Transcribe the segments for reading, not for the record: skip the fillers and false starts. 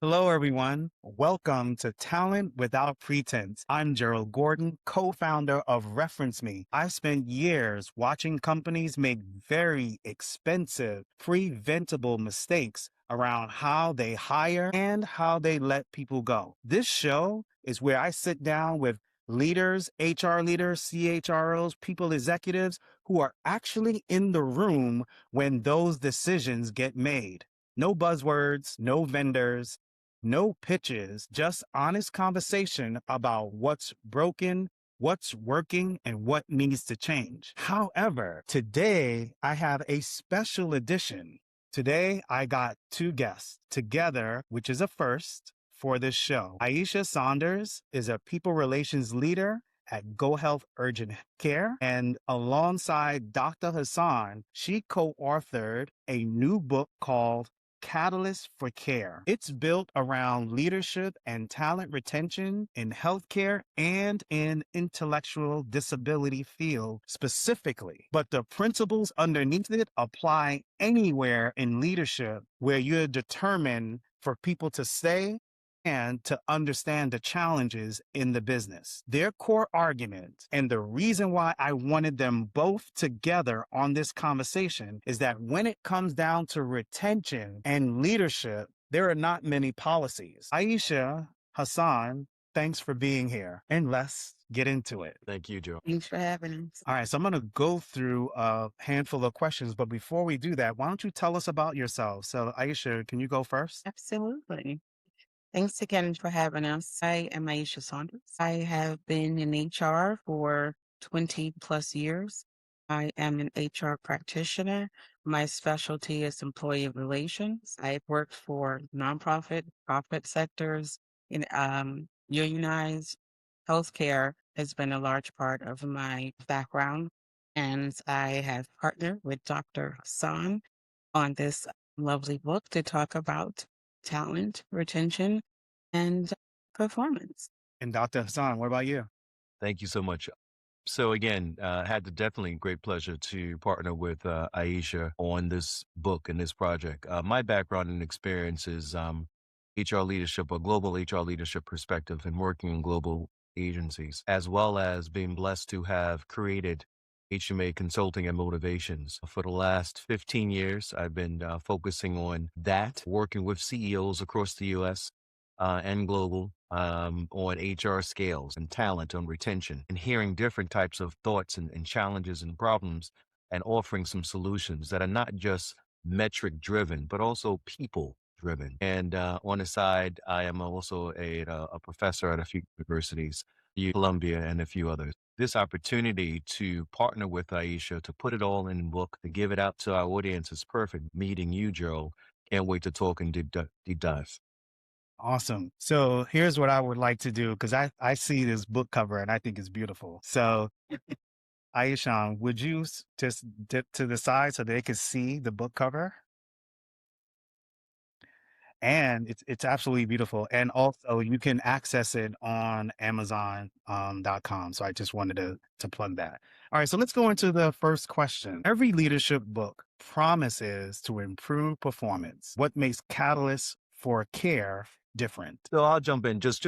Hello, everyone. Welcome to Talent Without Pretense. I'm Gerald Gordon, co-founder of Reference Me. I've spent years watching companies make very expensive, preventable mistakes around how they hire and how they let people go. This show is where I sit down with leaders, HR leaders, CHROs, people executives who are actually in the room when those decisions get made. No buzzwords, no vendors, no pitches, just honest conversation about what's broken, what's working, and what needs to change. However, today I have a special edition. Today I got two guests together, which is a first for this show. Aieshah Saunders is a people relations leader at GoHealth Urgent Care. And alongside Dr. Hassan, she co-authored a new book called Catalyst for Care. It's built around leadership and talent retention in healthcare and in intellectual disability field specifically. But the principles underneath it apply anywhere in leadership where you're determined for people to stay and to understand the challenges in the business. Their core argument and the reason why I wanted them both together on this conversation is that when it comes down to retention and leadership, there are not many policies. Aieshah, Hassan, thanks for being here. And let's get into it. Thank you, Joe. Thanks for having us. All right, so I'm going to go through a handful of questions, but before we do that, why don't you tell us about yourself? So Aieshah, can you go first? Absolutely. Thanks again for having us. I am Aieshah Saunders. I have been in HR for 20 plus years. I am an HR practitioner. My specialty is employee relations. I've worked for nonprofit, profit sectors, in unionized healthcare has been a large part of my background. And I have partnered with Dr. Hassan on this lovely book to talk about talent, retention, and performance. And Dr. Hassan, what about you? Thank you so much. So again, had the definitely great pleasure to partner with Aieshah on this book and this project. My background and experience is HR leadership, a global HR leadership perspective, and working in global agencies, as well as being blessed to have created HMA Consulting and Motivations. For the last 15 years, I've been focusing on that, working with CEOs across the US and global on HR scales and talent on retention and hearing different types of thoughts and challenges and problems and offering some solutions that are not just metric driven, but also people driven. And on the side, I am also a professor at a few universities, Columbia and a few others. This opportunity to partner with Aieshah to put it all in a book, to give it out to our audience is perfect. Meeting you, Joe. Can't wait to talk and deep dive. Awesome. So here's what I would like to do because I see this book cover and I think it's beautiful. So Aieshah, would you just dip to the side so they could see the book cover? And it's absolutely beautiful. And also you can access it on Amazon.com. So I just wanted to plug that. All right, so let's go into the first question. Every leadership book promises to improve performance. What makes Catalyst for Care different? So I'll jump in just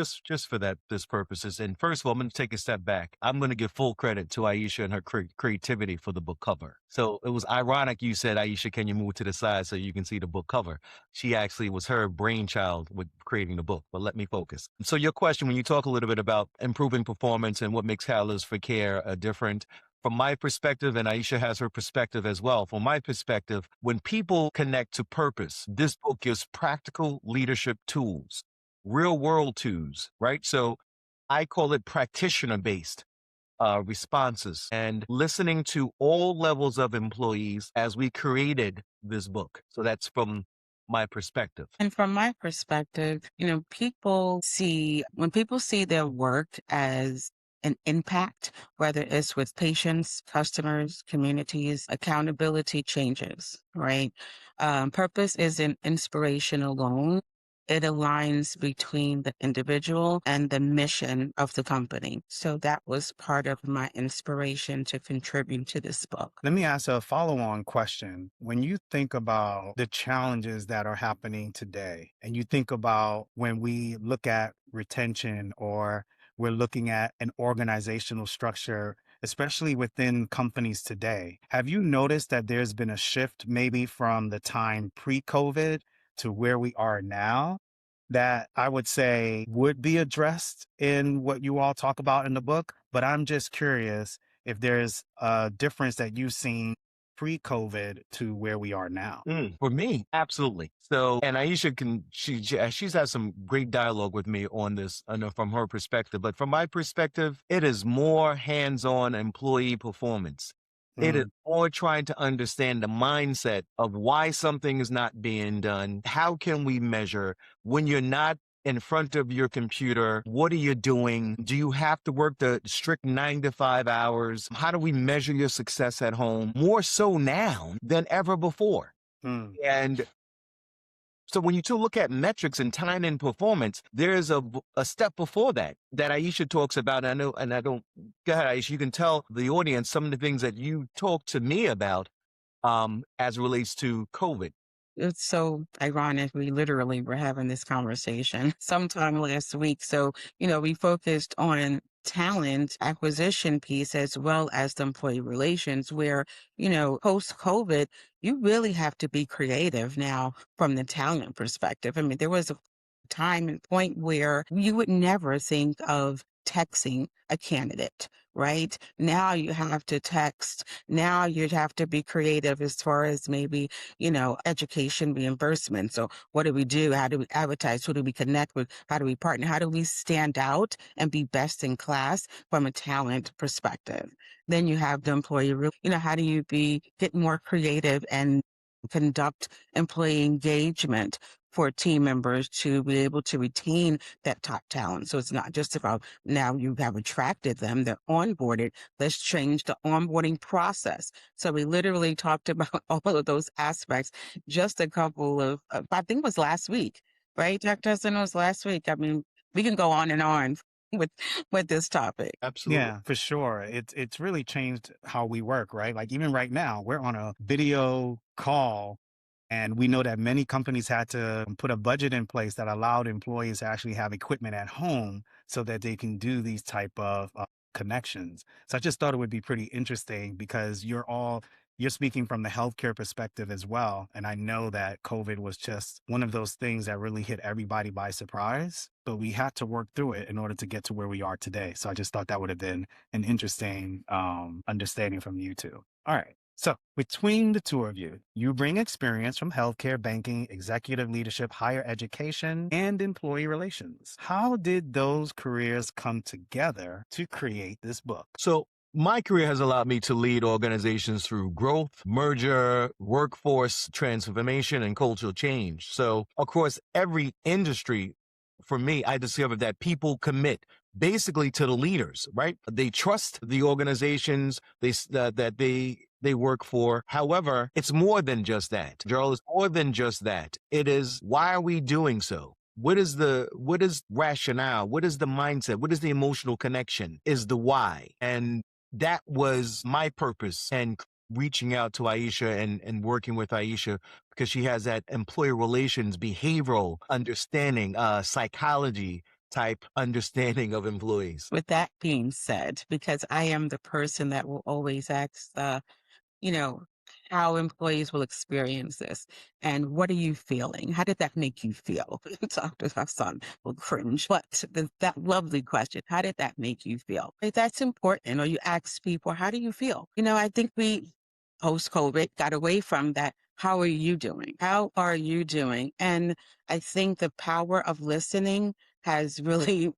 for this purposes. And first of all, I'm going to take a step back. I'm going to give full credit to Aieshah and her creativity for the book cover. So it was ironic you said, Aieshah, can you move to the side so you can see the book cover? She actually was her brainchild with creating the book, but let me focus. So your question, when you talk a little bit about improving performance and what makes Catalyst for Care different, from my perspective, and Aieshah has her perspective as well. From my perspective, when people connect to purpose, this book gives practical leadership tools, real world tools, right? So I call it practitioner based responses and listening to all levels of employees as we created this book. So that's from my perspective. And from my perspective, when people see their work as an impact, whether it's with patients, customers, communities, accountability changes, right? Purpose isn't inspiration alone. it aligns between the individual and the mission of the company. So that was part of my inspiration to contribute to this book. Let me ask a follow on question. When you think about the challenges that are happening today, and you think about when we look at retention or we're looking at an organizational structure, especially within companies today, have you noticed that there's been a shift maybe from the time pre COVID to where we are now? That I would say would be addressed in what you all talk about in the book. But I'm just curious if there's a difference that you've seen pre-COVID to where we are now. For me, absolutely. So, and Aieshah she's had some great dialogue with me on this, I know from her perspective, but from my perspective, it is more hands-on employee performance. It is Mm, more trying to understand the mindset of why something is not being done. How can we measure when you're not in front of your computer? What are you doing? Do you have to work the strict 9 to 5 hours? How do we measure your success at home? More so now than ever before. mm. And so when you two look at metrics and time and performance, there's a step before that Aieshah talks about. I know, and I don't, go ahead, Aieshah, you can tell the audience some of the things that you talked to me about as it relates to COVID. It's so ironic. We literally were having this conversation sometime last week. So, we focused on talent acquisition piece as well as the employee relations where, post COVID, you really have to be creative now from the talent perspective. I mean, there was a time and point where you would never think of texting a candidate, right? Now you have to text. Now you'd have to be creative as far as maybe education reimbursement. So what do we do? How do we advertise? Who do we connect with? How do we partner? How do we stand out and be best in class from a talent perspective? Then you have the employee, how do you get more creative and conduct employee engagement for team members to be able to retain that top talent. So it's not just about now you have attracted them, they're onboarded. Let's change the onboarding process. So we literally talked about all of those aspects just a couple of, I think it was last week, right, Dr. Hudson? It was last week. I mean, we can go on and on with this topic. Absolutely. Yeah, for sure. It's really changed how we work, right? Like even right now, we're on a video call. And we know that many companies had to put a budget in place that allowed employees to actually have equipment at home so that they can do these type of connections. So I just thought it would be pretty interesting because you're speaking from the healthcare perspective as well. And I know that COVID was just one of those things that really hit everybody by surprise, but we had to work through it in order to get to where we are today. So I just thought that would have been an interesting understanding from you too. All right. So, between the two of you, you bring experience from healthcare, banking, executive leadership, higher education, and employee relations. How did those careers come together to create this book? So my career has allowed me to lead organizations through growth, merger, workforce transformation, and cultural change. So across every industry, for me, I discovered that people commit basically to the leaders, right? They trust the organizations that they work for. However, it's more than just that. Joel, it's more than just that. It is, why are we doing so? What is rationale? What is the mindset? What is the emotional connection? Is the why. And that was my purpose and reaching out to Aieshah and working with Aieshah because she has that employee relations, behavioral understanding, psychology type understanding of employees. With that being said, because I am the person that will always ask you know, how employees will experience this. And what are you feeling? How did that make you feel? Dr. Hassan will cringe. But that lovely question, how did that make you feel? Right, that's important. Or you ask people, how do you feel? I think we post-COVID got away from that. How are you doing? How are you doing? And I think the power of listening has really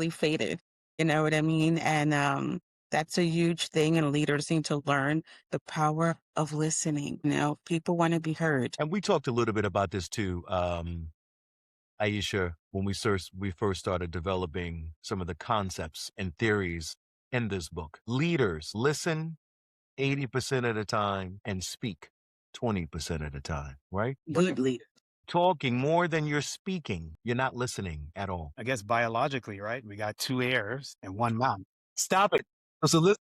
faded. You know what I mean? And that's a huge thing, and leaders need to learn the power of listening. People want to be heard. And we talked a little bit about this too, Aieshah, when we first started developing some of the concepts and theories in this book. Leaders listen 80% of the time and speak 20% of the time, right? Good leader. talking more than you're speaking, you're not listening at all. I guess biologically, right? We got two ears and one mouth. Stop it. So listen,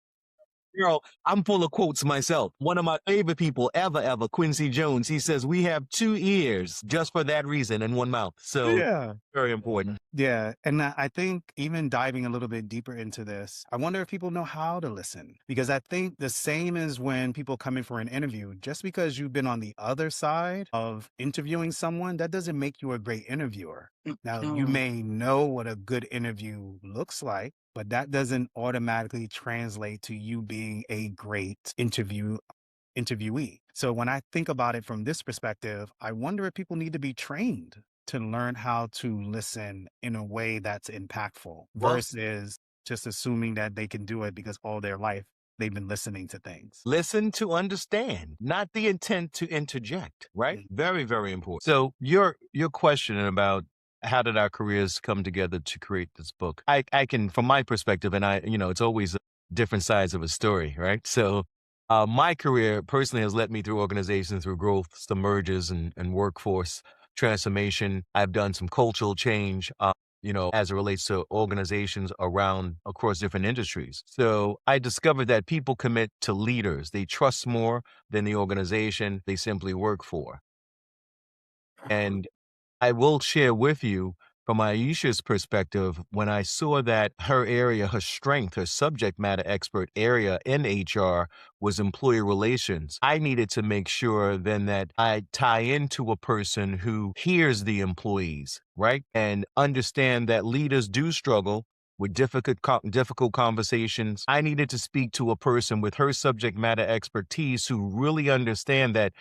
girl, I'm full of quotes myself. One of my favorite people ever, Quincy Jones, he says, we have two ears just for that reason and one mouth. So Yeah. very important. Yeah. And I think even diving a little bit deeper into this, I wonder if people know how to listen. Because I think the same as when people come in for an interview, just because you've been on the other side of interviewing someone, that doesn't make you a great interviewer. Now, you No. may know what a good interview looks like, but that doesn't automatically translate to you being a great interviewee. So when I think about it from this perspective, I wonder if people need to be trained to learn how to listen in a way that's impactful Well, versus just assuming that they can do it because all their life they've been listening to things. listen to understand, not the intent to interject, right? Mm. Very, very important. So your question about how did our careers come together to create this book? I can, from my perspective, and it's always different sides of a story, right? So my career personally has led me through organizations, through growth, some mergers and workforce transformation. I've done some cultural change. As it relates to organizations around across different industries. So I discovered that people commit to leaders. They trust more than the organization they simply work for. And I will share with you from Aisha's perspective, when I saw that her area, her strength, her subject matter expert area in HR was employee relations, I needed to make sure then that I tie into a person who hears the employees, right? And understand that leaders do struggle with difficult conversations. I needed to speak to a person with her subject matter expertise who really understand that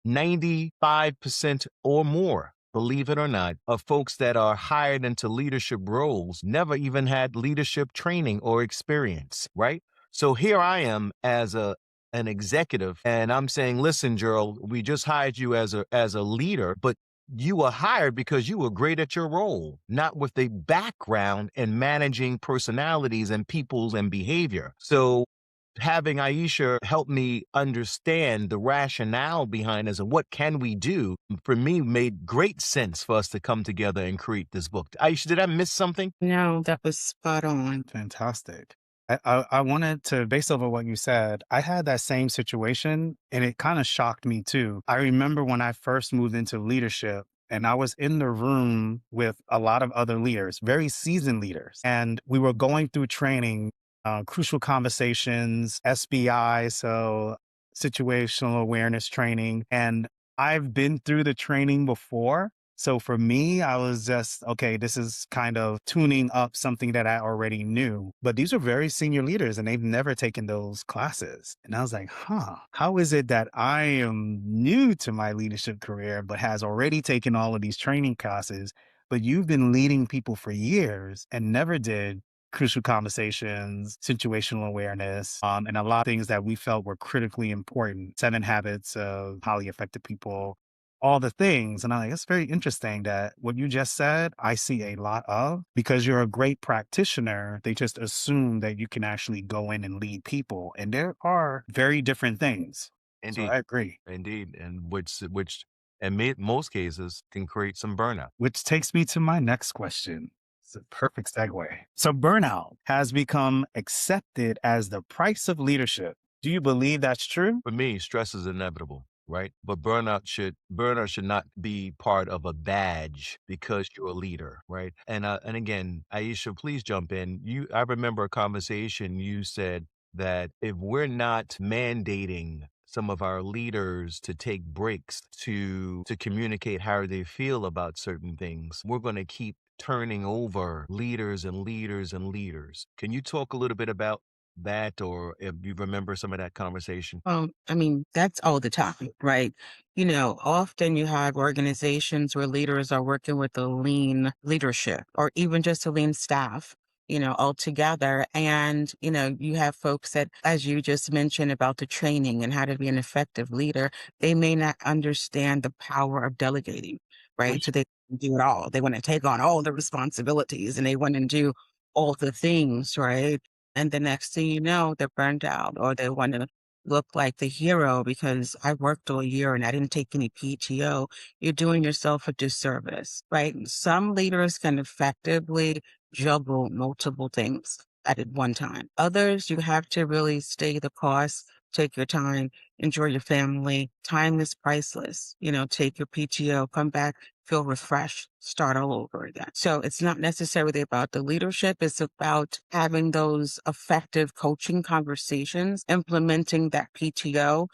95% or more, believe it or not, of folks that are hired into leadership roles never even had leadership training or experience, right? So here I am as an executive and I'm saying, listen, Gerald, we just hired you as a leader, but you were hired because you were great at your role, not with a background in managing personalities and peoples and behavior. So having Aisha help me understand the rationale behind this and what can we do, for me, made great sense for us to come together and create this book. Aisha, did I miss something? No, that was spot on. Fantastic. I wanted to, based over what you said, I had that same situation and it kind of shocked me too. I remember when I first moved into leadership and I was in the room with a lot of other leaders, very seasoned leaders, and we were going through training, crucial conversations, SBI, so situational awareness training. And I've been through the training before. So for me, I was just, okay, this is kind of tuning up something that I already knew. But these are very senior leaders and they've never taken those classes. And I was like, how is it that I am new to my leadership career, but has already taken all of these training classes, but you've been leading people for years and never did crucial conversations, situational awareness, and a lot of things that we felt were critically important, 7 habits of highly effective people, all the things. And I'm like, it's very interesting that what you just said, I see a lot of because you're a great practitioner. They just assume that you can actually go in and lead people. And there are very different things. So Indeed, I agree. indeed, and which in most cases can create some burnout. Which takes me to my next question. It's a perfect segue. So burnout has become accepted as the price of leadership. Do you believe that's true? For me, stress is inevitable, right? But burnout should not be part of a badge because you're a leader, right? And again, Aisha, please jump in. I remember a conversation you said that if we're not mandating some of our leaders to take breaks to communicate how they feel about certain things, we're going to keep turning over leaders and leaders and leaders. Can you talk a little bit about that, or if you remember some of that conversation? I mean, that's all the time, right? Often you have organizations where leaders are working with a lean leadership or even just a lean staff, all together. And, you have folks that, as you just mentioned about the training and how to be an effective leader, they may not understand the power of delegating, right? So they do it all. They want to take on all the responsibilities and they want to do all the things, right? And the next thing you know, they're burned out or they want to look like the hero because I worked all year and I didn't take any PTO, you're doing yourself a disservice, right? Some leaders can effectively juggle multiple things at one time. Others, you have to really stay the course, take your time, enjoy your family. Time is priceless. Take your PTO, come back, feel refreshed, start all over again. So it's not necessarily about the leadership. It's about having those effective coaching conversations, implementing that PTO.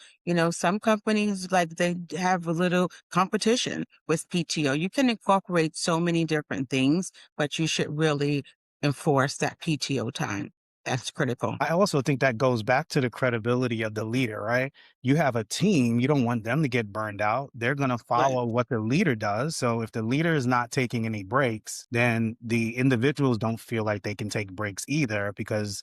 Some companies like they have a little competition with PTO. You can incorporate so many different things, but you should really enforce that PTO time. That's critical. I also think that goes back to the credibility of the leader, right? You have a team, you don't want them to get burned out. They're going to Right. follow what the leader does. So if the leader is not taking any breaks, then the individuals don't feel like they can take breaks either because,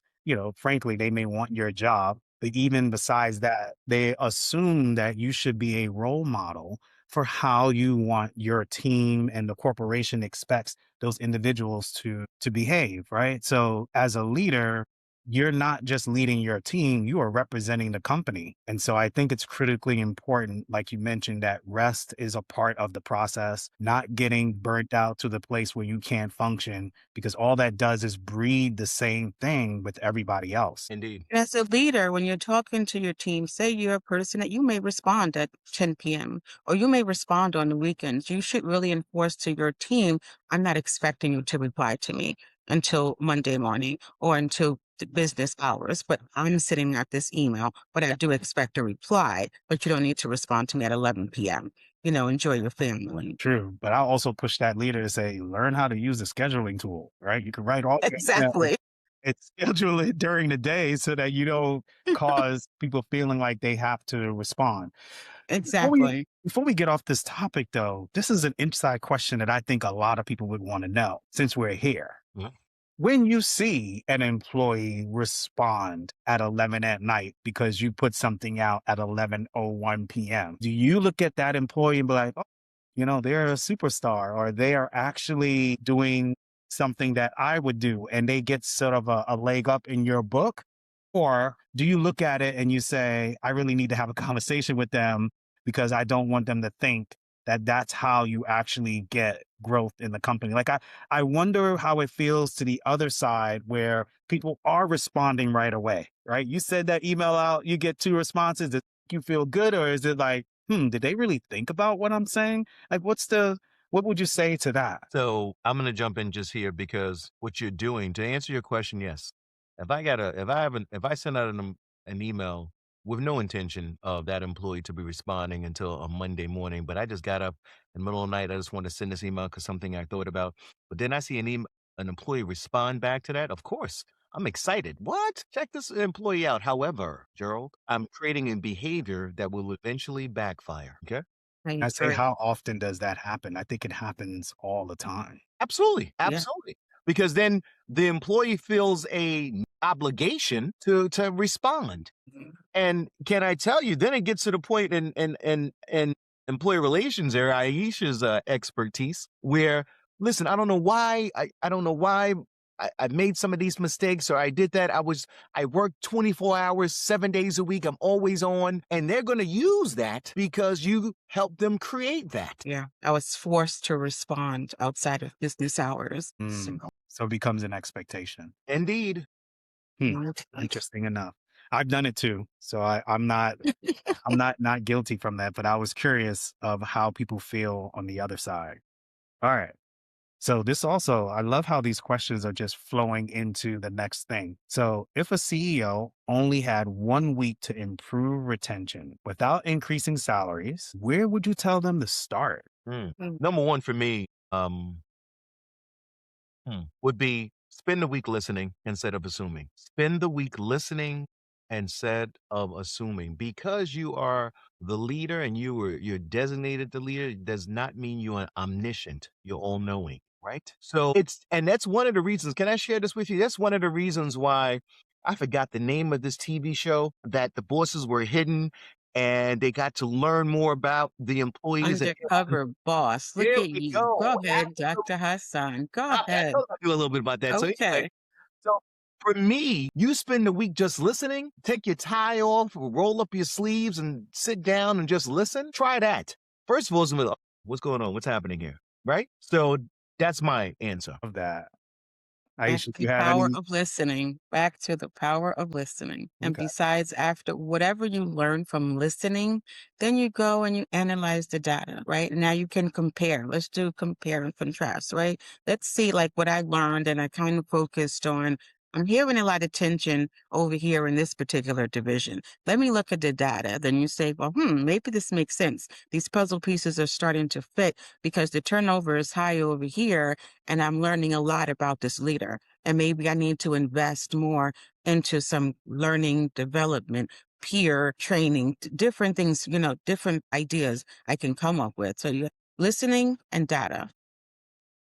frankly, they may want your job. But even besides that, they assume that you should be a role model for how you want your team and the corporation expects those individuals to behave, right? So as a leader, you're not just leading your team, you are representing the company. And so I think it's critically important, like you mentioned, that rest is a part of the process, not getting burnt out to the place where you can't function, because all that does is breed the same thing with everybody else. Indeed. As a leader, when you're talking to your team, say you're a person that you may respond at 10 p.m. or you may respond on the weekends, you should really enforce to your team, I'm not expecting you to reply to me until Monday morning or until the business hours, but I'm sitting at this email, but I do expect a reply, but you don't need to respond to me at 11 p.m. Enjoy your family. True. But I also push that leader to say, learn how to use the scheduling tool, right? You can write all your emails Exactly. and schedule it during the day so that you don't cause people feeling like they have to respond. Before we Exactly. before we get off this topic though, this is an inside question that I think a lot of people would want to know since we're here. Mhm. When you see an employee respond at 11 at night because you put something out at 11:01 p.m., do you look at that employee and be like, oh, they're a superstar or they are actually doing something that I would do and they get sort of a leg up in your book? Or do you look at it and you say, I really need to have a conversation with them because I don't want them to think that that's how you actually get growth in the company? I wonder how it feels to the other side where people are responding right away, right? You send that email out, you get 2 responses. Does it make you feel good? Or is it like, did they really think about what I'm saying? Like, what would you say to that? So I'm going to jump in just here because what you're doing to answer your question, yes. If I send out an email with no intention of that employee to be responding until a Monday morning, but I just got up in the middle of the night, I just want to send this email because something I thought about. But then I see an employee respond back to that. Of course, I'm excited. What? Check this employee out. However, Gerald, I'm creating a behavior that will eventually backfire. Okay. I I say, agree. how often does that happen? I think it happens all the time. Absolutely, Yeah. absolutely. Because then the employee feels a obligation to respond. Mhm. And can I tell you, then it gets to the point in employee relations area, Aisha's expertise, where listen, I don't know why I made some of these mistakes or I did that. I worked 24 hours, 7 days a week. I'm always on. And they're gonna use that because you helped them create that. Yeah. I was forced to respond outside of business hours. So, So it becomes an expectation. Indeed. Hmm. mhm. Interesting enough. I've done it too. So I'm not guilty from that, but I was curious of how people feel on the other side. All right. So this also, I love how these questions are just flowing into the next thing. So if a CEO only had 1 week to improve retention without increasing salaries, where would you tell them to start? Mm. Mm. Number one for me, would be spend the week listening instead of assuming. Spend the week listening instead of assuming. Because you are the leader and you're designated the leader does not mean you're omniscient. You're all knowing, right? So and that's one of the reasons. Can I share this with you? That's one of the reasons why I forgot the name of this TV show that the bosses were hidden and they got to learn more about the employees. And Undercover boss. Look here at we you. go. Go ahead, Dr. Hassan. Go I ahead. told you a little bit about that. So anyway, Okay. so For me, you spend the week just listening, take your tie off, roll up your sleeves, and sit down and just listen. Try that. First of all, it's gonna be like, what's going on? What's happening here? Right? So that's my answer. Of that. Back Aisha, if the you have power any. of listening. Back to the power of listening. And Okay. besides, after whatever you learn from listening, then you go and you analyze the data, right? Now you can compare. Let's do compare and contrast, right? Let's see like what I learned and I kind of focused on. I'm hearing a lot of tension over here in this particular division. Let me look at the data. Then you say, well, maybe this makes sense. These puzzle pieces are starting to fit because the turnover is high over here and I'm learning a lot about this leader. And maybe I need to invest more into some learning development, peer training, different things, different ideas I can come up with. So you listening and data,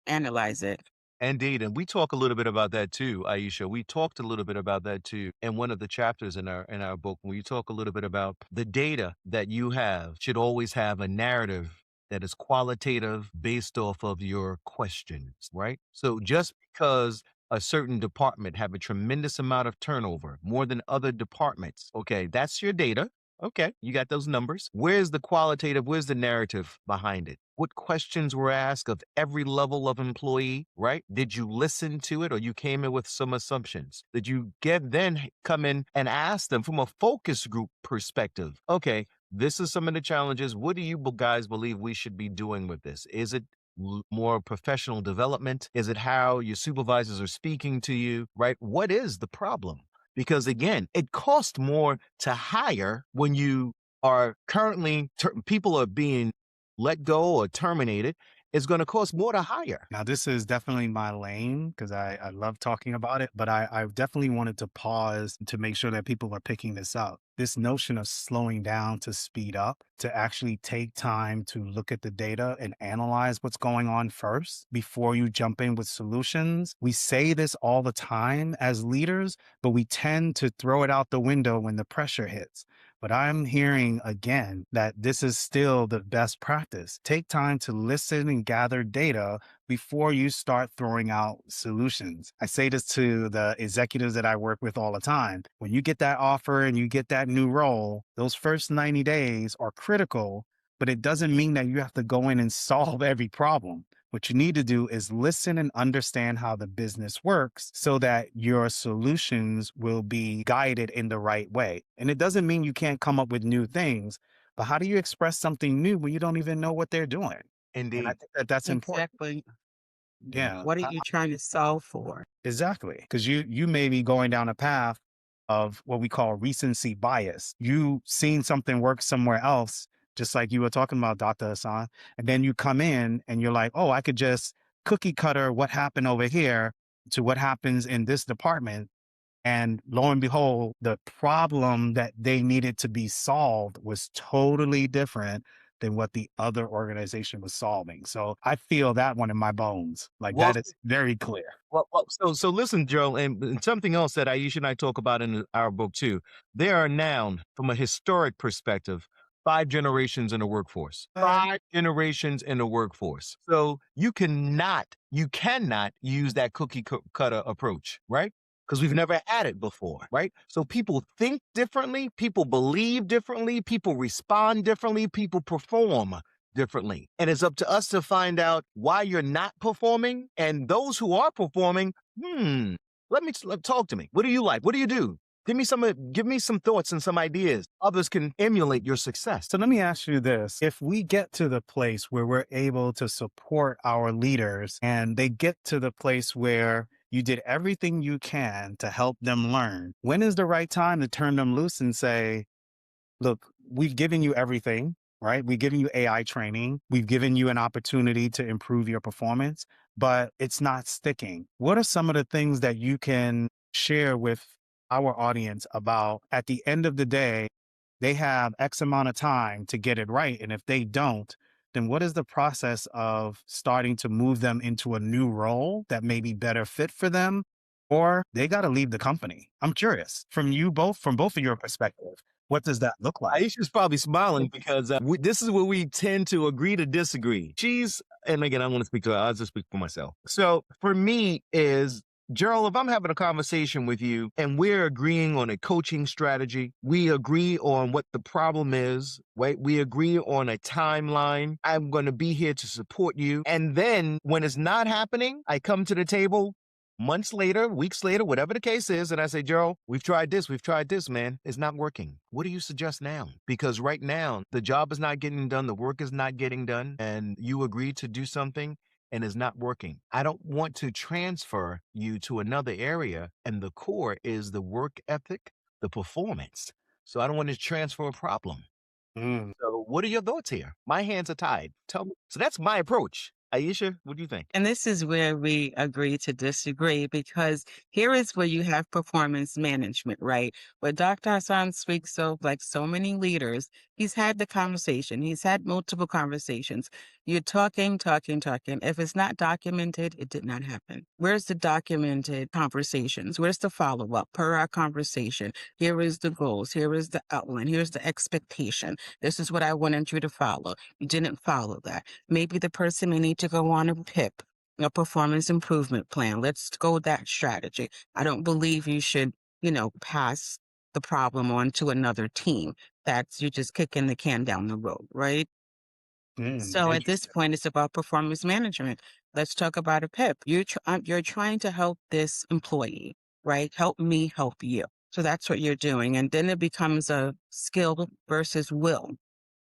analyze it. Indeed. And we talk a little bit about that too, Aisha. We talked a little bit about that too in one of the chapters in our book. When you talk a little bit about the data that you have should always have a narrative that is qualitative based off of your questions, right? So just because a certain department have a tremendous amount of turnover, more than other departments, okay, that's your data. Okay, you got those numbers. Where's the qualitative? Where's the narrative behind it? What questions were asked of every level of employee, right? Did you listen to it or you came in with some assumptions? Did you come in and ask them from a focus group perspective? Okay, this is some of the challenges. What do you guys believe we should be doing with this? Is it more professional development? Is it how your supervisors are speaking to you, right? What is the problem? Because again, it costs more to hire when you are currently, people are being let go or terminated. It's going to cost more to hire. Now, this is definitely my lane because I love talking about it, but I definitely wanted to pause to make sure that people are picking this up. This notion of slowing down to speed up, to actually take time to look at the data and analyze what's going on first before you jump in with solutions. We say this all the time as leaders, but we tend to throw it out the window when the pressure hits. But I'm hearing again that this is still the best practice. Take time to listen and gather data before you start throwing out solutions. I say this to the executives that I work with all the time. When you get that offer and you get that new role, those first 90 days are critical, but it doesn't mean that you have to go in and solve every problem. What you need to do is listen and understand how the business works so that your solutions will be guided in the right way. And it doesn't mean you can't come up with new things, but how do you express something new when you don't even know what they're doing? And I Indeed. think that that's important. Exactly. Yeah, What are you trying to solve for? exactly. Because you may be going down a path of what we call recency bias. You seen something work somewhere else, just like you were talking about, Dr. Hassan, and then you come in and you're like, oh, I could just cookie cutter what happened over here to what happens in this department. And lo and behold, the problem that they needed to be solved was totally different than what the other organization was solving. So I feel that one in my bones. Like Well, that is very clear. so listen, Joe, and something else that Aisha and I talk about in our book too. There are now, from a historic perspective, 5 generations in the workforce. Uh, 5 generations in the workforce. So you cannot use that cookie cutter approach, right? Because we've never had it before, right? So people think differently, people believe differently, people respond differently, people perform differently. And it's up to us to find out why you're not performing. And those who are performing, talk to me. What do you like? What do you do? Give me some thoughts and some ideas. Others can emulate your success. So let me ask you this. If we get to the place where we're able to support our leaders and they get to the place where you did everything you can to help them learn, when is the right time to turn them loose and say, look, we've given you everything, right? We've given you AI training. We've given you an opportunity to improve your performance, but it's not sticking. What are some of the things that you can share with our audience about at the end of the day, they have X amount of time to get it right. And if they don't, then what is the process of starting to move them into a new role that may be better fit for them? Or they got to leave the company. I'm curious from both of your perspective, what does that look like? Aisha's probably smiling because this is where we tend to agree to disagree. And again, I want to speak to her. I'll just speak for myself. So for me is Gerald, if I'm having a conversation with you and we're agreeing on a coaching strategy, we agree on what the problem is, right? We agree on a timeline. I'm going to be here to support you. And then when it's not happening, I come to the table months later, weeks later, whatever the case is, and I say, Gerald, we've tried this, man. It's not working. What do you suggest now? Because right now, the job is not getting done, the work is not getting done, and you agreed to do something and is not working. I don't want to transfer you to another area, and the core is the work ethic, the performance. So I don't want to transfer a problem. Mm. So what are your thoughts here? My hands are tied. Tell me. So that's my approach. Aisha, what do you think? And this is where we agree to disagree because here is where you have performance management, right? Where Dr. Hassan speaks of, like so many leaders, he's had the conversation, he's had multiple conversations. You're talking, talking, talking. If it's not documented, it did not happen. Where's the documented conversations? Where's the follow up per our conversation? Here is the goals. Here is the outline. Here's the expectation. This is what I wanted you to follow. You didn't follow that. Maybe the person may need to go on a PIP, a performance improvement plan. Let's go that strategy. I don't believe you should, pass the problem on to another team. That's you're just kicking the can down the road, right? So at this Interesting. point, it's about performance management. Let's talk about a PIP. You're trying to help this employee, right? Help me help you. So that's what you're doing. And then it becomes a skill versus will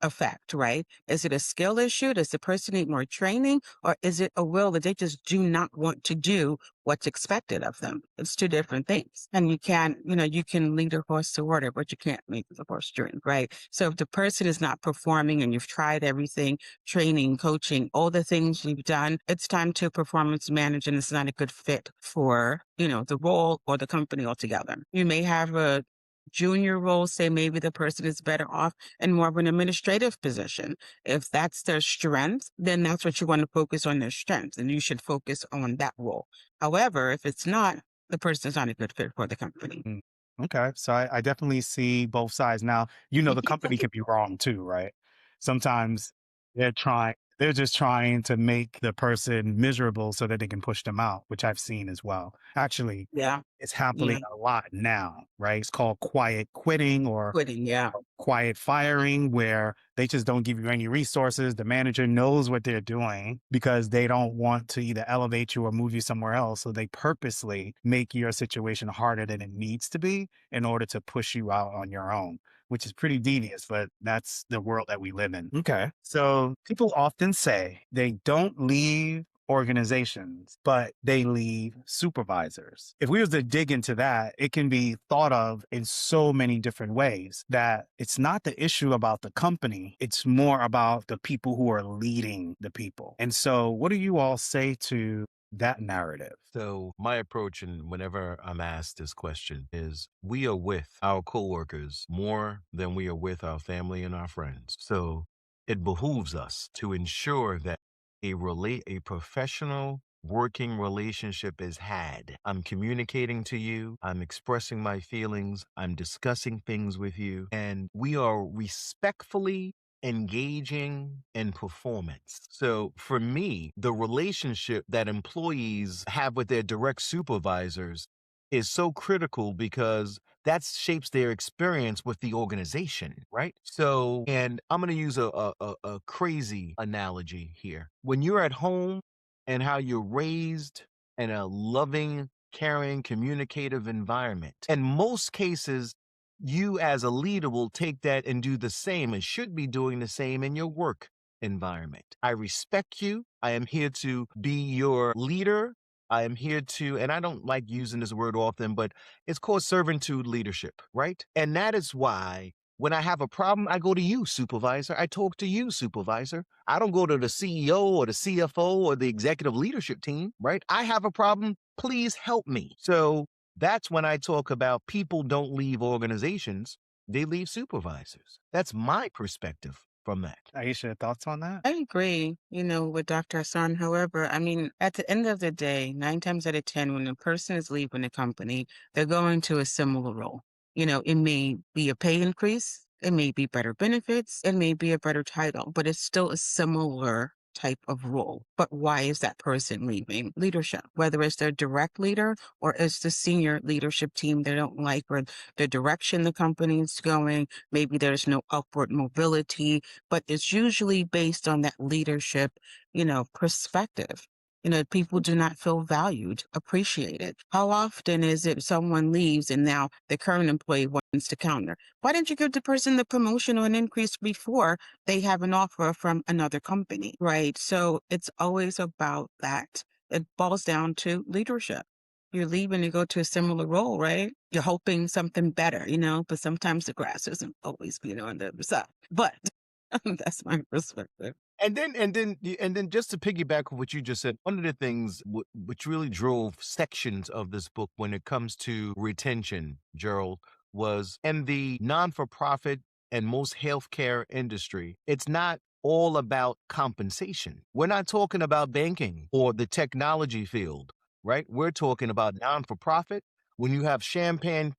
effect, right? Is it a skill issue? Does the person need more training? Or is it a will that they just do not want to do what's expected of them? It's two different things. And you can lead a horse to water, but you can't make the horse drink, right? So if the person is not performing and you've tried everything, training, coaching, all the things you've done, it's time to performance manage and it's not a good fit for, the role or the company altogether. You may have a junior role, say maybe the person is better off in more of an administrative position. If that's their strength, then that's what you want to focus on, their strengths, and you should focus on that role. However, if it's not, the person's not a good fit for the company. Mm. Okay. So I definitely see both sides. Now, the company can be wrong too, right? Sometimes they're just trying to make the person miserable so that they can push them out, which I've seen as well. Actually, Yeah, it's happening yeah, a lot now, right? It's called quiet quitting or quitting. Yeah, quiet firing, where they just don't give you any resources. The manager knows what they're doing because they don't want to either elevate you or move you somewhere else. So they purposely make your situation harder than it needs to be in order to push you out on your own, which is pretty devious, but that's the world that we live in. Okay. So people often say they don't leave organizations, but they leave supervisors. If we was to dig into that, it can be thought of in so many different ways that it's not the issue about the company, it's more about the people who are leading the people. And so, what do you all say to that narrative? So my approach, and whenever I'm asked this question, is we are with our coworkers more than we are with our family and our friends. So it behooves us to ensure that a professional working relationship is had. I'm communicating to you, I'm expressing my feelings, I'm discussing things with you, and we are respectfully engaging in performance. So for me, the relationship that employees have with their direct supervisors is so critical because that shapes their experience with the organization, right? So, and I'm going to use a crazy analogy here. When you're at home and how you're raised in a loving, caring, communicative environment, in most cases, you as a leader will take that and do the same and should be doing the same in your work environment. I respect you. I am here to be your leader. I am here to, and I don't like using this word often, but it's called servitude leadership, right? And that is why when I have a problem, I go to you, supervisor. I talk to you, supervisor. I don't go to the CEO or the CFO or the executive leadership team, right? I have a problem. Please help me. So that's when I talk about people don't leave organizations, they leave supervisors. That's my perspective from that. Aisha, thoughts on that? I agree, with Dr. Hassan. However, I mean, at the end of the day, 9 times out of 10, when a person is leaving a company, they're going to a similar role. It may be a pay increase, it may be better benefits, it may be a better title, but it's still a similar type of role. But why is that person leaving? Leadership, whether it's their direct leader or it's the senior leadership team they don't like, or the direction the company's going. Maybe there's no upward mobility, but it's usually based on that leadership, perspective. People do not feel valued, appreciated. How often is it someone leaves and now the current employee wants to counter? Why didn't you give the person the promotion or an increase before they have an offer from another company, right? So it's always about that. It boils down to leadership. You're leaving to go to a similar role, right? You're hoping something better, but sometimes the grass isn't always greener on the other side. But that's my perspective. And then just to piggyback on what you just said, one of the things which really drove sections of this book when it comes to retention, Gerald, was in the non-for-profit and most healthcare industry, it's not all about compensation. We're not talking about banking or the technology field, right? We're talking about non-for-profit when you have champagne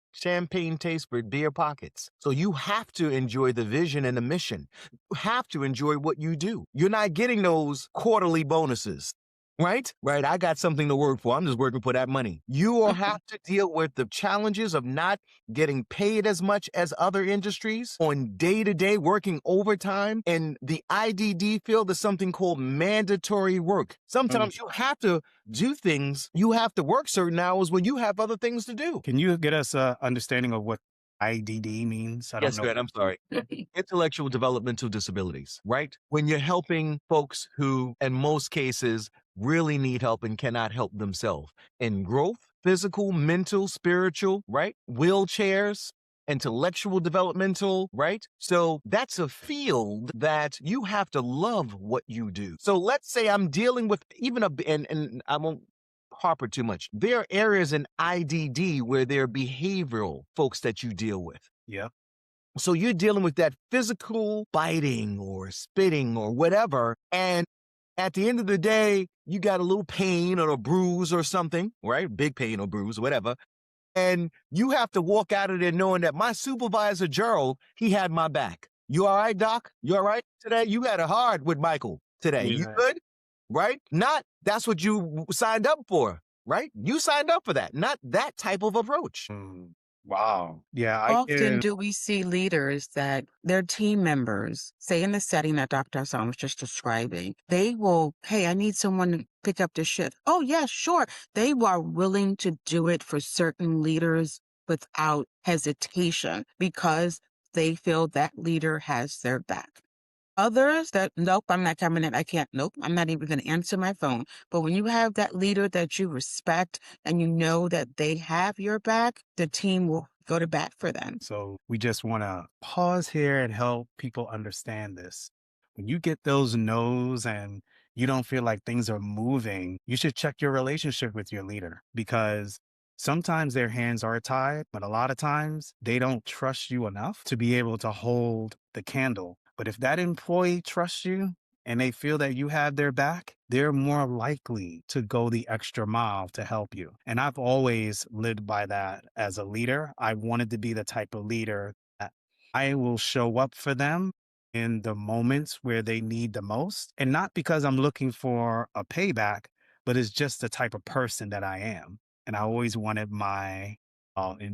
taste for beer pockets. So you have to enjoy the vision and the mission. You have to enjoy what you do. You're not getting those quarterly bonuses, right? Right. I got something to work for. I'm just working for that money. You will have to deal with the challenges of not getting paid as much as other industries on day to day working overtime. And the IDD field is something called mandatory work. Sometimes you have to do things. You have to work certain hours when you have other things to do. Can you get us a understanding of what IDD means? I don't Yes, know. go ahead. I'm sorry. Intellectual developmental disabilities, right? When you're helping folks who, in most cases, really need help and cannot help themselves in growth, physical, mental, spiritual, right? Wheelchairs, intellectual developmental, right? So that's a field that you have to love what you do. So let's say I'm dealing with even and I won't harper too much. There are areas in IDD where there are behavioral folks that you deal with. Yeah. So you're dealing with that physical biting or spitting or whatever. And at the end of the day, you got a little pain or a bruise or something, right? Big pain or bruise, whatever. And you have to walk out of there knowing that my supervisor, Gerald, he had my back. You all right, Doc? You all right today? You had it hard with Michael today. You Yeah. good? Right? Not that's what you signed up for, right? You signed up for that, not that type of approach. Wow. Yeah, I Often can. do we see leaders that their team members, say in the setting that Dr. Hassan was just describing, they will, hey, I need someone to pick up the shift. Oh, yeah, sure. They are willing to do it for certain leaders without hesitation because they feel that leader has their back. Others that, nope, I'm not coming in. I can't, nope, I'm not even going to answer my phone. But when you have that leader that you respect and you know that they have your back, the team will go to bat for them. So we just want to pause here and help people understand this. When you get those no's and you don't feel like things are moving, you should check your relationship with your leader because sometimes their hands are tied, but a lot of times they don't trust you enough to be able to hold the candle. But if that employee trusts you and they feel that you have their back, they're more likely to go the extra mile to help you. And I've always lived by that as a leader. I wanted to be the type of leader that I will show up for them in the moments where they need the most. And not because I'm looking for a payback, but it's just the type of person that I am. And I always wanted my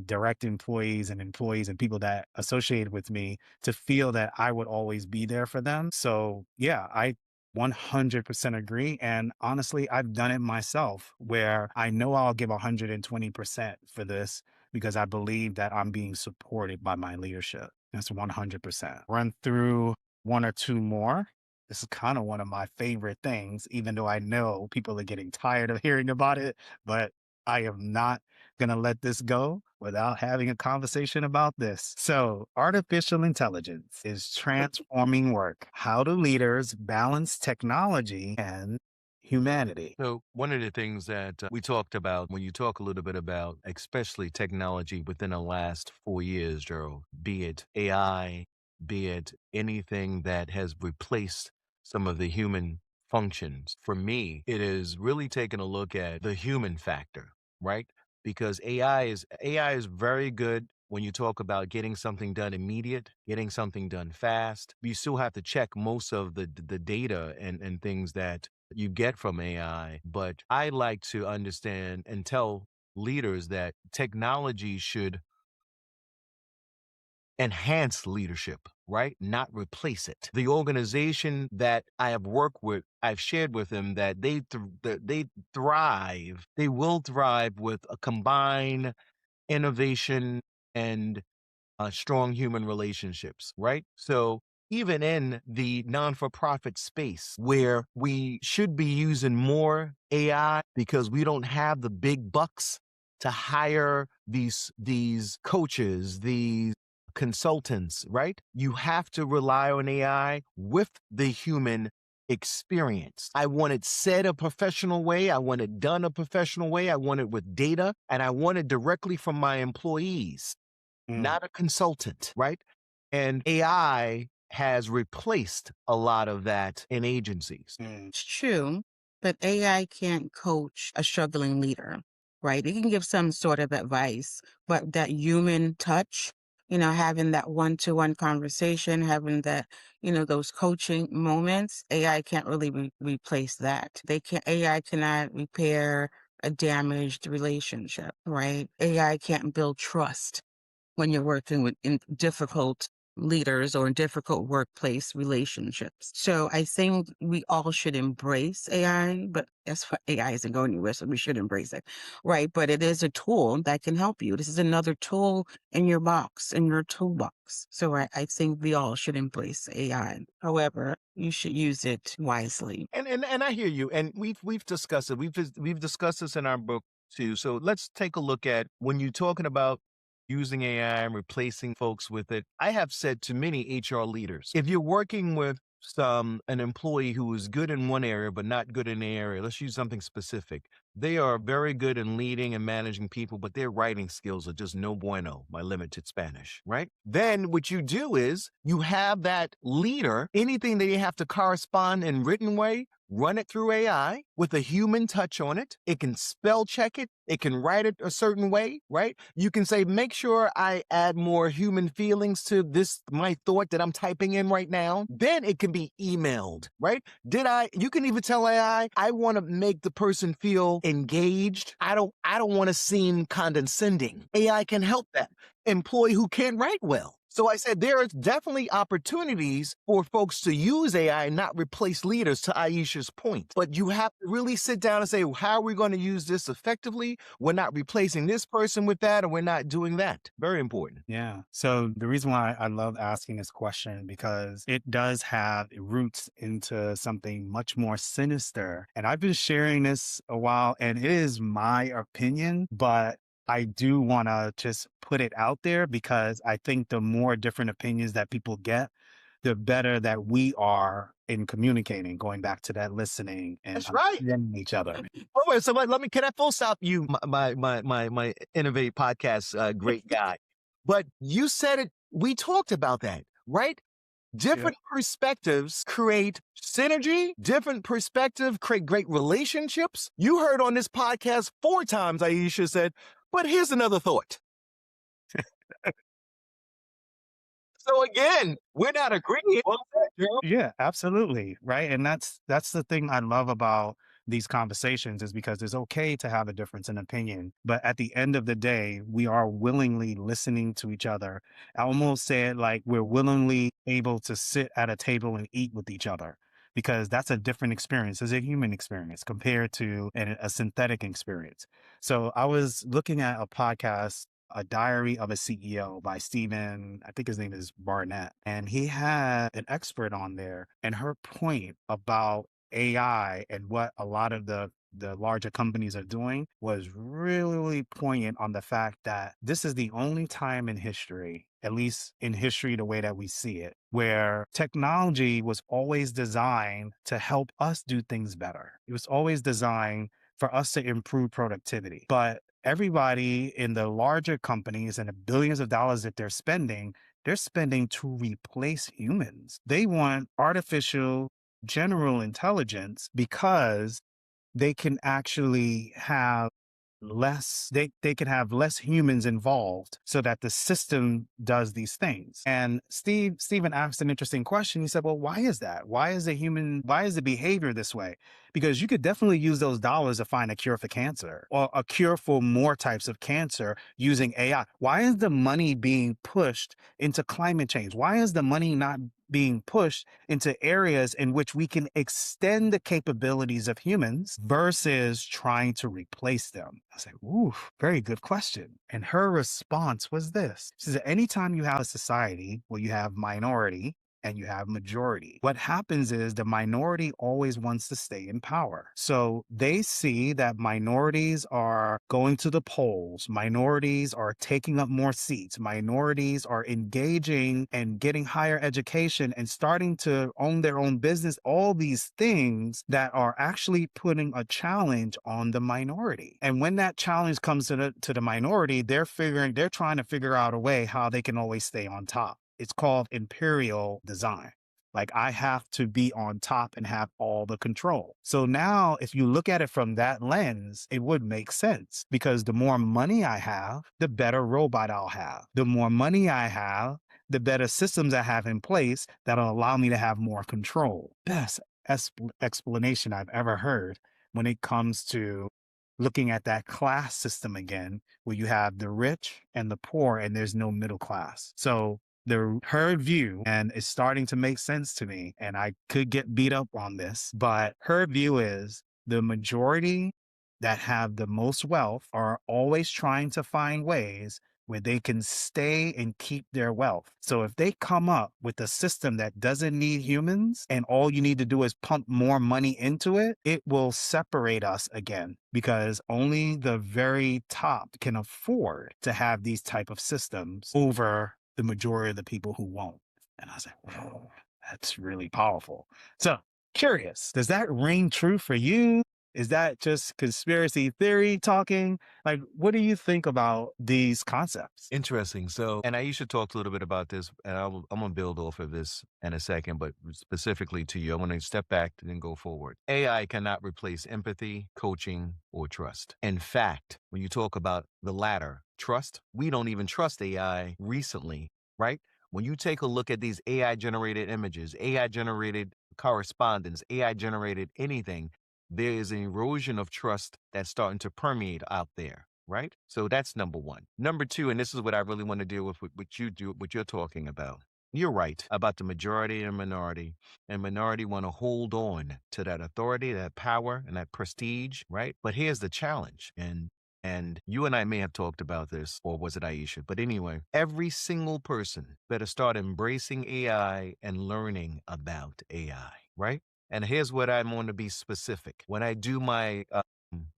direct employees and people that associated with me to feel that I would always be there for them. So yeah, I 100% agree. And honestly, I've done it myself where I know I'll give 120% for this because I believe that I'm being supported by my leadership. That's 100%. Run through one or two more. This is kind of one of my favorite things, even though I know people are getting tired of hearing about it, but I am not going to let this go without having a conversation about this. So, artificial intelligence is transforming work. How do leaders balance technology and humanity? So, one of the things that we talked about when you talk a little bit about, especially technology within the last 4 years, Gerald, be it AI, be it anything that has replaced some of the human functions, for me, it is really taking a look at the human factor, right? Because AI is very good when you talk about getting something done immediate, getting something done fast, you still have to check most of the data and things that you get from AI. But I like to understand and tell leaders that technology should enhance leadership, right? Not replace it. The organization that I have worked with, I've shared with them that they thrive, they will thrive with a combined innovation and strong human relationships, right? So even in the non-for-profit space where we should be using more AI because we don't have the big bucks to hire these coaches, these consultants, right? You have to rely on AI with the human experience. I want it said a professional way. I want it done a professional way. I want it with data, and I want it directly from my employees, Mm, not a consultant, right? And AI has replaced a lot of that in agencies. mm, It's true, but AI can't coach a struggling leader, right? It can give some sort of advice, but that human touch, having that one-to-one conversation, having that, those coaching moments, AI can't really replace that. AI cannot repair a damaged relationship, right? AI can't build trust when you're working with in difficult leaders or in difficult workplace relationships. So I think we all should embrace AI, but that's what AI isn't going anywhere, so we should embrace it. Right. But it is a tool that can help you. This is another tool in your box, in your toolbox. So I think we all should embrace AI. However, you should use it wisely. And I hear you. And we've discussed it. We've discussed this in our book too. So let's take a look at when you're talking about using AI and replacing folks with it. I have said to many HR leaders, if you're working with an employee who is good in one area but not good in the area, let's use something specific. They are very good in leading and managing people, but their writing skills are just no bueno, my limited Spanish, right? Then what you do is you have that leader, anything that they have to correspond in written way, run it through AI with a human touch on it. It can spell check it. It can write it a certain way, right? You can say, make sure I add more human feelings to this, my thought that I'm typing in right now. Then it can be emailed, right? You can even tell AI, I want to make the person feel engaged. I don't want to seem condescending. AI can help that employee who can't write well. So I said there is definitely opportunities for folks to use AI and not replace leaders, to Aieshah's point. But you have to really sit down and say, how are we going to use this effectively? We're not replacing this person with that, and we're not doing that. Very important. yeah. So the reason why I love asking this question, because it does have roots into something much more sinister. And I've been sharing this a while, and it is my opinion, but I do want to just put it out there because I think the more different opinions that people get, the better that we are in communicating, going back to that listening and That's right. understanding each other. Oh, wait, so let me, can I full stop you, my Innovate podcast, great guy. But you said it, we talked about that, right? Yeah. Different perspectives create synergy. Different perspectives create great relationships. You heard on this podcast 4 times, Aieshah said, but here's another thought. So again, we're not agreeing. Well said, Gerald. Yeah, absolutely. Right. And that's the thing I love about these conversations, is because it's okay to have a difference in opinion. But at the end of the day, we are willingly listening to each other. I almost said like we're willingly able to sit at a table and eat with each other, because that's a different experience. It's a human experience compared to a synthetic experience. So I was looking at a podcast, A Diary of a CEO by Stephen, I think his name is Barnett. And he had an expert on there. And her point about AI and what a lot of the larger companies are doing was really, really poignant on the fact that this is the only time in history, at least in history, the way that we see it, where technology was always designed to help us do things better. It was always designed for us to improve productivity. But everybody in the larger companies and the billions of dollars that they're spending to replace humans. They want artificial general intelligence because they can actually have they can have less humans involved so that the system does these things. And Stephen asked an interesting question. He said, well, why is that? Why is the behavior this way? Because you could definitely use those dollars to find a cure for cancer or a cure for more types of cancer using AI. Why is the money being pushed into climate change? Why is the money not being pushed into areas in which we can extend the capabilities of humans versus trying to replace them? I was like, ooh, very good question. And her response was this. She said, anytime you have a society where you have minority and you have majority, what happens is the minority always wants to stay in power. So they see that minorities are going to the polls, minorities are taking up more seats, minorities are engaging and getting higher education and starting to own their own business, all these things that are actually putting a challenge on the minority. And when that challenge comes to the minority, they're trying to figure out a way how they can always stay on top. It's called imperial design. Like, I have to be on top and have all the control. So now, if you look at it from that lens, it would make sense, because the more money I have, the better robot I'll have. The more money I have, the better systems I have in place that'll allow me to have more control. Best explanation I've ever heard when it comes to looking at that class system again, where you have the rich and the poor and there's no middle class. So her view, and it's starting to make sense to me, and I could get beat up on this, but her view is the majority that have the most wealth are always trying to find ways where they can stay and keep their wealth. So if they come up with a system that doesn't need humans and all you need to do is pump more money into it, it will separate us again, because only the very top can afford to have these type of systems over the majority of the people who won't. And I was like, whoa, that's really powerful. So curious, does that ring true for you? Is that just conspiracy theory talking? Like, what do you think about these concepts? Interesting. So, and Aisha talked a little bit about this, and I'm going to build off of this in a second, but specifically to you, I want to step back and then go forward. AI cannot replace empathy, coaching, or trust. In fact, when you talk about the latter, trust, we don't even trust AI recently, right? When you take a look at these AI generated images, AI generated correspondence, AI generated anything, there is an erosion of trust that's starting to permeate out there, right? So that's number one. Number two, and this is what I really want to deal with what you do, what you're talking about. You're right about the majority and minority, and minority want to hold on to that authority, that power, and that prestige, right? But here's the challenge, and you and I may have talked about this, or was it Aisha? But anyway, every single person better start embracing AI and learning about AI, right? And here's what I want to be specific. When I do my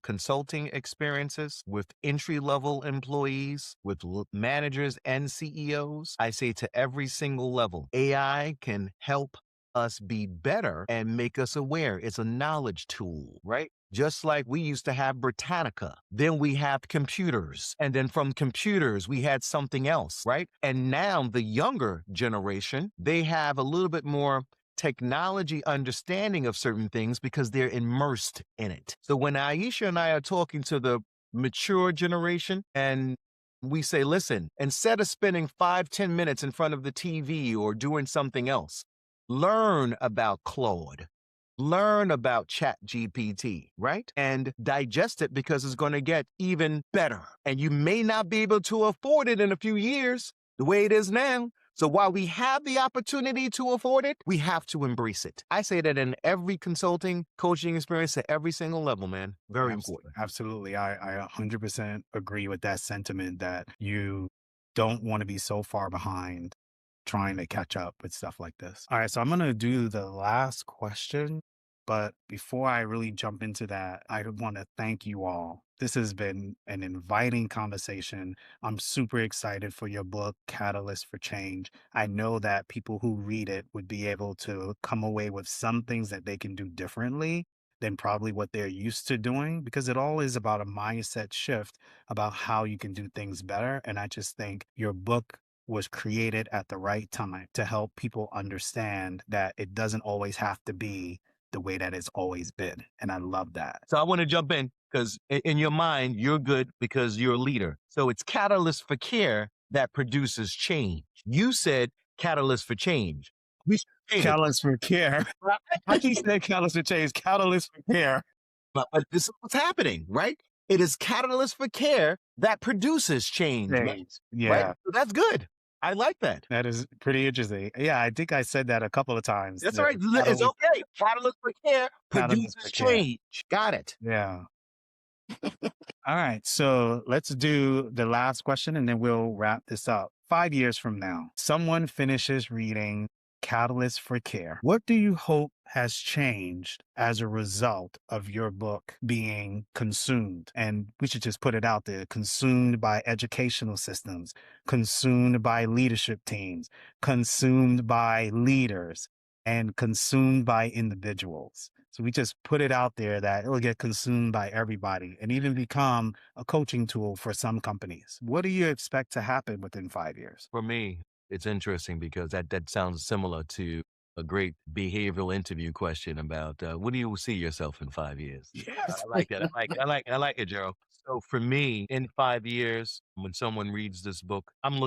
consulting experiences with entry level employees, with managers and CEOs, I say to every single level, AI can help us be better and make us aware. It's a knowledge tool, right? Just like we used to have Britannica, then we have computers, and then from computers, we had something else, right? And now the younger generation, they have a little bit more technology understanding of certain things because they're immersed in it. So when Aisha and I are talking to the mature generation and we say, listen, instead of spending 5-10 minutes in front of the TV or doing something else, learn about Claude. Learn about Chat GPT, right? And digest it, because it's going to get even better. And you may not be able to afford it in a few years the way it is now. So while we have the opportunity to afford it, we have to embrace it. I say that in every consulting, coaching experience at every single level, man. Very important. Absolutely. I 100% agree with that sentiment, that you don't want to be so far behind trying to catch up with stuff like this. All right, so I'm going to do the last question. But before I really jump into that, I want to thank you all. This has been an inviting conversation. I'm super excited for your book, Catalyst for Change. I know that people who read it would be able to come away with some things that they can do differently than probably what they're used to doing, because it all is about a mindset shift about how you can do things better. And I just think your book was created at the right time to help people understand that it doesn't always have to be the way that it's always been. And I love that. So I want to jump in. Because in your mind, you're good because you're a leader. So it's catalyst for care that produces change. You said catalyst for change. We should change it. Catalyst for care. I keep saying catalyst for change, catalyst for care. But this is what's happening, right? It is catalyst for care that produces change, right? Change. Yeah. Right? So that's good. I like that. That is pretty interesting. Yeah, I think I said that a couple of times. That's The all right. It's catalyst, okay. Catalyst for care catalyst produces for care. change. Got it. Yeah. All right. So let's do the last question and then we'll wrap this up. 5 years from now, someone finishes reading Catalyst for Care. What do you hope has changed as a result of your book being consumed? And we should just put it out there, consumed by educational systems, consumed by leadership teams, consumed by leaders, and consumed by individuals. So we just put it out there that it will get consumed by everybody and even become a coaching tool for some companies. What do you expect to happen within 5 years? For me, it's interesting because that sounds similar to a great behavioral interview question about what do you see yourself in 5 years? Yes. I like that. I like it, Gerald. So for me, in 5 years, when someone reads this book, I'm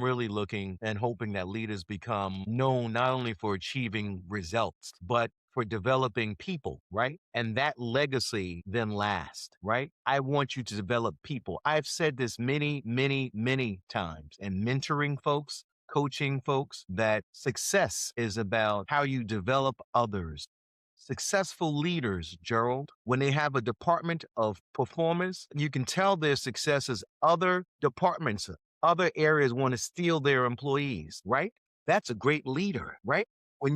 really looking and hoping that leaders become known not only for achieving results, but for developing people, right? And that legacy then lasts, right? I want you to develop people. I've said this many, many, many times, and mentoring folks, coaching folks, that success is about how you develop others. Successful leaders, Gerald, when they have a department of performers, you can tell their success is other departments, other areas want to steal their employees, right? That's a great leader, right? When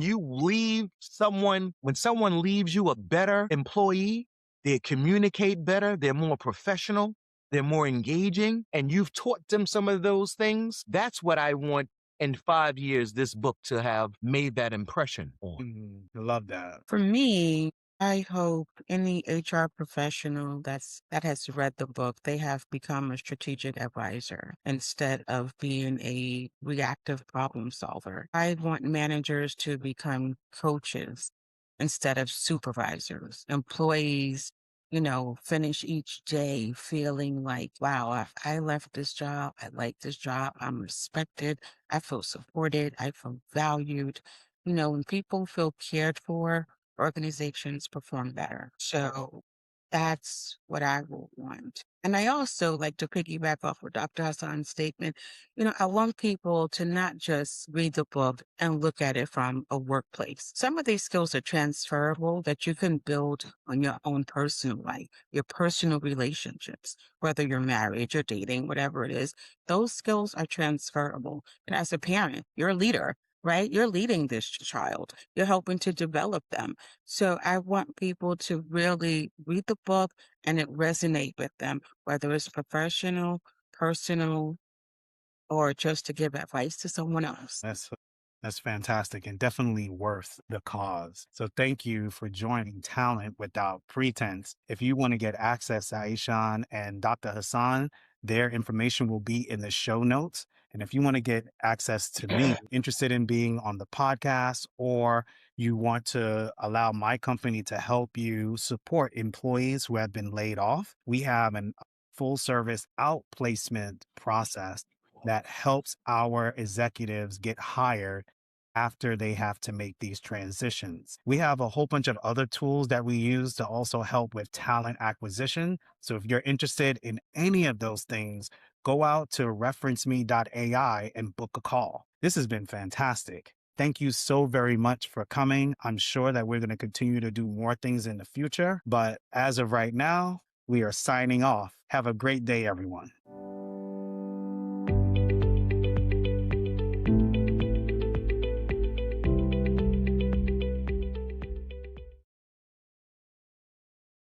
someone leaves you a better employee, they communicate better, they're more professional, they're more engaging, and you've taught them some of those things. That's what I want in 5 years, this book to have made that impression on. I love that. For me, I hope any HR professional that has read the book, they have become a strategic advisor instead of being a reactive problem solver. I want managers to become coaches instead of supervisors. Employees, finish each day feeling like, wow, I left this job. I like this job. I'm respected. I feel supported. I feel valued. When people feel cared for, organizations perform better. So that's what I will want. And I also like to piggyback off of Dr. Hassan's statement. I want people to not just read the book and look at it from a workplace. Some of these skills are transferable that you can build on your own personal life, your personal relationships, whether you're married, you're dating, whatever it is. Those skills are transferable. And as a parent, you're a leader, right? You're leading this child. You're helping to develop them. So I want people to really read the book and it resonate with them, whether it's professional, personal, or just to give advice to someone else. That's fantastic and definitely worth the cause. So thank you for joining Talent Without Pretense. If you want to get access to Aishan and Dr. Hassan, their information will be in the show notes. And if you want to get access to me, interested in being on the podcast, or you want to allow my company to help you support employees who have been laid off, we have a full service outplacement process that helps our executives get hired after they have to make these transitions. We have a whole bunch of other tools that we use to also help with talent acquisition. So if you're interested in any of those things, go out to referenceme.ai and book a call. This has been fantastic. Thank you so very much for coming. I'm sure that we're going to continue to do more things in the future. But as of right now, we are signing off. Have a great day, everyone.